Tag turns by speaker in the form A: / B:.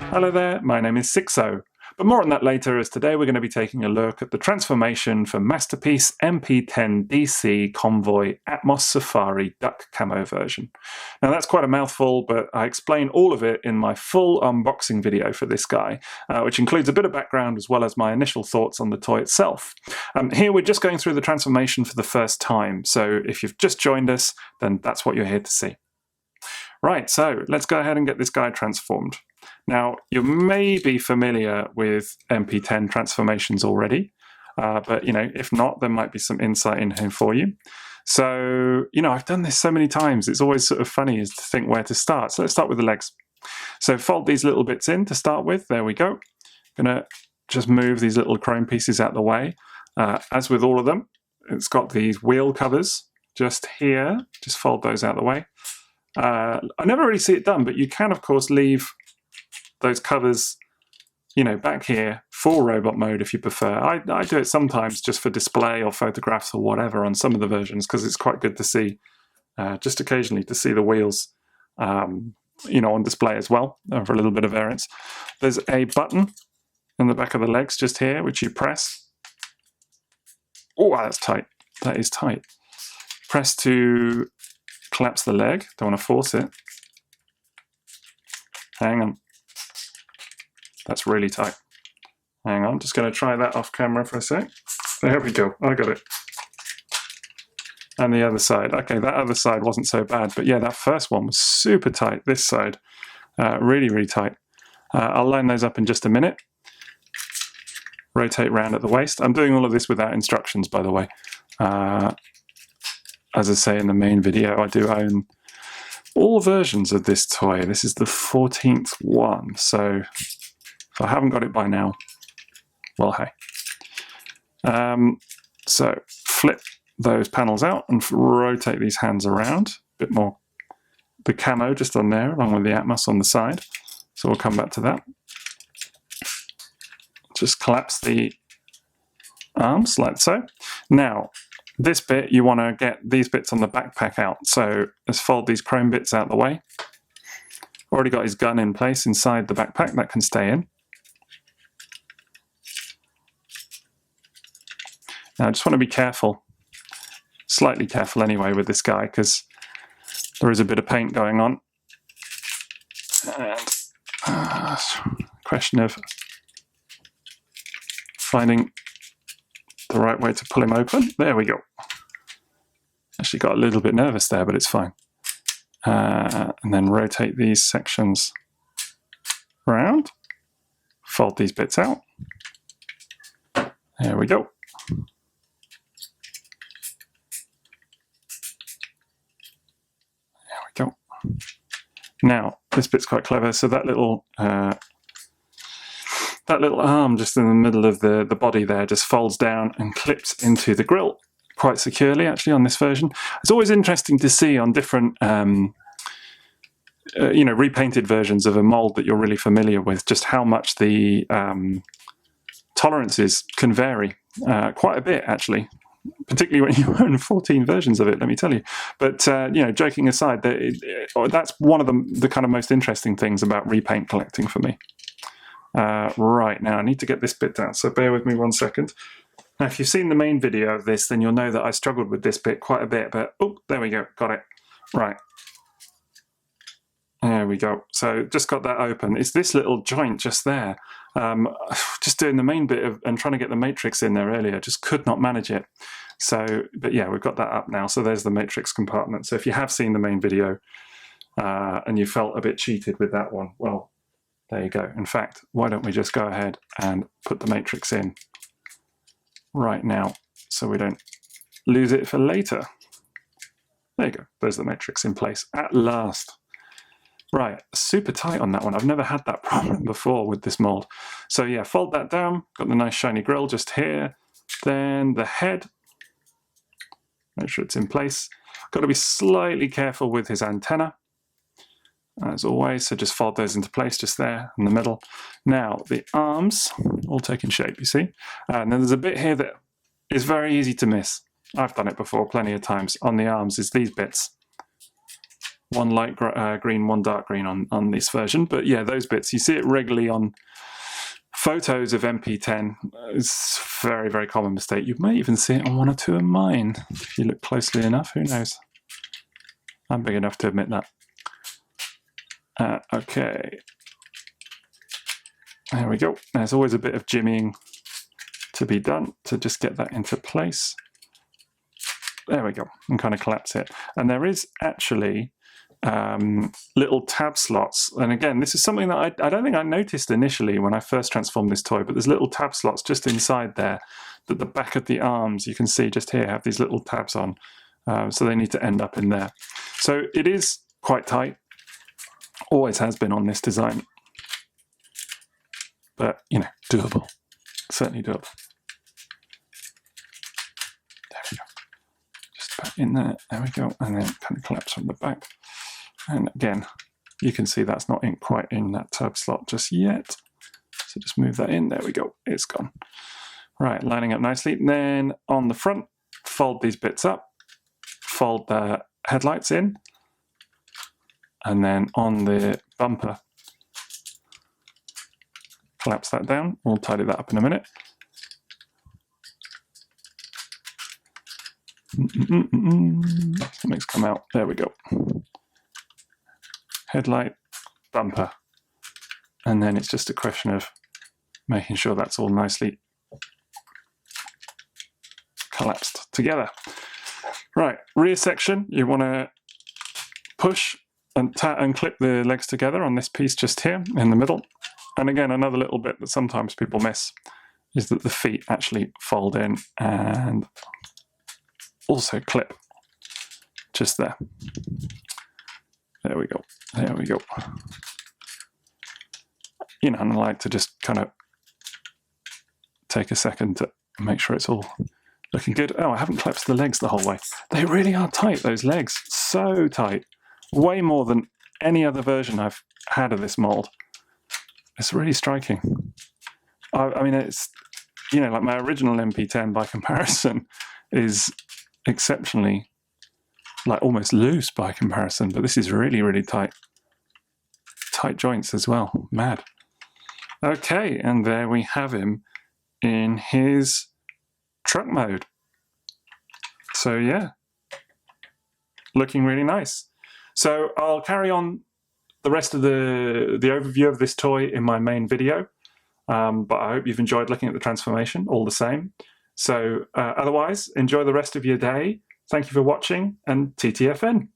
A: Hello there, my name is Sixo, but more on that later, as today we're going to be taking a look at the transformation for Masterpiece MP-10DC Convoy Atmos Safari Duck Camo version. Now that's quite a mouthful, but I explain all of it in my full unboxing video for this guy, which includes a bit of background as well as my initial thoughts on the toy itself. Here we're just going through the transformation for the first time, so if you've just joined us, then that's what you're here to see. Right, so let's go ahead and get this guy transformed. Now, you may be familiar with MP10 transformations already, but if not, there might be some insight in here for you. So, I've done this so many times, it's always sort of funny to think where to start. So let's start with the legs. So fold these little bits in to start with. There we go. Gonna just move these little chrome pieces out the way. As with all of them, it's got these wheel covers just here. Just fold those out the way. I never really see it done, but you can, of course, leave those covers, back here for robot mode if you prefer. I do it sometimes just for display or photographs or whatever on some of the versions because it's quite good to see, just occasionally to see the wheels, on display as well for a little bit of variance. There's a button in the back of the legs just here, which you press. Oh, that's tight. That is tight. Press to collapse the leg. Don't want to force it. Hang on. That's really tight. Hang on, just going to try that off camera for a sec. There we go, I got it. And the other side. Okay, that other side wasn't so bad, but yeah, that first one was super tight. This side, really, really tight. I'll line those up in just a minute. Rotate round at the waist. I'm doing all of this without instructions, by the way. As I say in the main video, I do own all versions of this toy. This is the 14th one, so if I haven't got it by now, well, hey. So flip those panels out and rotate these hands around. A bit more the camo just on there, along with the Atmos on the side. So we'll come back to that. Just collapse the arms like so. Now, this bit, you want to get these bits on the backpack out. So let's fold these chrome bits out the way. Already got his gun in place inside the backpack, that can stay in. Now I just want to be careful, slightly careful anyway with this guy because there is a bit of paint going on. And question of finding the right way to pull him open. There we go. Actually got a little bit nervous there, but it's fine. And then rotate these sections around. Fold these bits out. There we go. There we go. Now, this bit's quite clever. So that little arm just in the middle of the body there just folds down and clips into the grill quite securely, actually, on this version. It's always interesting to see on different, repainted versions of a mold that you're really familiar with, just how much the tolerances can vary quite a bit, actually, particularly when you own 14 versions of it, let me tell you. But, joking aside, that's one of the kind of most interesting things about repaint collecting for me. Right, now I need to get this bit down, so bear with me 1 second. Now, if you've seen the main video of this, then you'll know that I struggled with this bit quite a bit, but, oh, there we go, got it. Right. There we go. So just got that open. It's this little joint just there. Just doing the main bit and trying to get the matrix in there earlier, just could not manage it. So, but yeah, we've got that up now. So there's the matrix compartment. So if you have seen the main video and you felt a bit cheated with that one, well, there you go. In fact, why don't we just go ahead and put the matrix in right now so we don't lose it for later. There you go. There's the matrix in place at last. Right, super tight on that one. I've never had that problem before with this mold. So yeah, fold that down. Got the nice shiny grill just here. Then the head. Make sure it's in place. Got to be slightly careful with his antenna, as always, so just fold those into place just there in the middle. Now, the arms, all taking shape, you see? And then there's a bit here that is very easy to miss. I've done it before plenty of times on the arms, is these bits. one light green, one dark green on this version. But yeah, those bits, you see it regularly on photos of MP10. It's a very, very common mistake. You may even see it on one or two of mine if you look closely enough. Who knows? I'm big enough to admit that. Okay. There we go. There's always a bit of jimmying to be done to just get that into place. There we go, and kind of collapse it. And there is actually little tab slots. And again, this is something that I don't think I noticed initially when I first transformed this toy, but there's little tab slots just inside there that the back of the arms, you can see just here, have these little tabs on. So they need to end up in there. So it is quite tight. Always has been on this design. But, you know, doable. Certainly doable. There we go. Just back in there. There we go. And then kind of collapse from the back. And again, you can see that's not quite in that tab slot just yet. So just move that in. There we go. It's gone. Right, lining up nicely. And then on the front, fold these bits up. Fold the headlights in. And then on the bumper, collapse that down. We'll tidy that up in a minute. Something's come out. There we go. Headlight, bumper. And then it's just a question of making sure that's all nicely collapsed together. Right, rear section, you want to push and clip the legs together on this piece just here in the middle. And again, another little bit that sometimes people miss is that the feet actually fold in and also clip just there. There we go. There we go. You know, and I like to just kind of take a second to make sure it's all looking good. Oh, I haven't clipped the legs the whole way. They really are tight, those legs. So tight. Way more than any other version I've had of this mold. It's really striking. I mean, it's, you know, like my original MP10 by comparison is exceptionally, like almost loose by comparison, but this is really, really tight. Tight joints as well. Mad. Okay, and there we have him in his truck mode. So yeah, looking really nice. So I'll carry on the rest of the overview of this toy in my main video, but I hope you've enjoyed looking at the transformation all the same. So otherwise, enjoy the rest of your day. Thank you for watching, and TTFN.